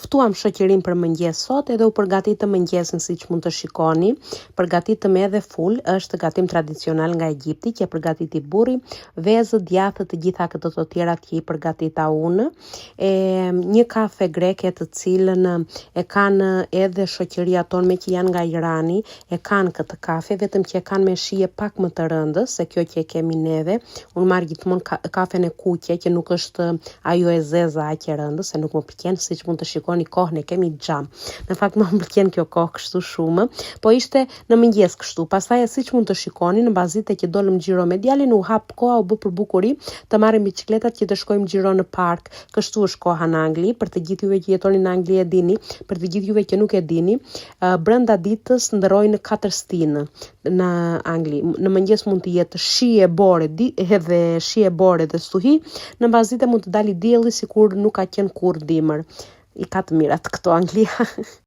Ftuam shoqërinë për mëngjes sot edhe u përgatitëm mëngjesin siç mund të shikoni. Përgatitëm edhe ful, është gatim tradicional nga Egjipti që përgatiti burri, vezë, djathë, të gjitha këto të tjera që i përgatita unë. Një kafe greke të cilën e kanë edhe shoqëria tonë me që janë nga Irani, e kanë këtë kafe, vetëm që e kanë me shije pak më të rëndës se kjo që e kemi neve. Unë marr gjithmonë kafen e kuqe që nuk është ajo e zeza aq e rëndës, se nuk më pëlqen, siç mund të shikoni kohën e kemi xham. Në fakt më pëlqen kjo kohë kështu shumë, po ishte në mëngjes kështu. Pastaj siç mund të shikoni në bazitë që dolëm xhiro me djalin, u hap koha, u bë për bukuri të marrim biçikletat që të shkojmë xhiro në park. Kështu është koha në Angli, për të gjithë juve që jetoni në Angli e dini, për të gjithë juve që nuk e dini, brenda ditës ndërrojnë 4 stinë në Angli. Në mëngjes mund të jetë shije bore edhe shije bore dhe stuhi, në bazitë mund të dali dielli sikur nuk ka qenë kurrë dimër. I ka të mirat këto Anglia.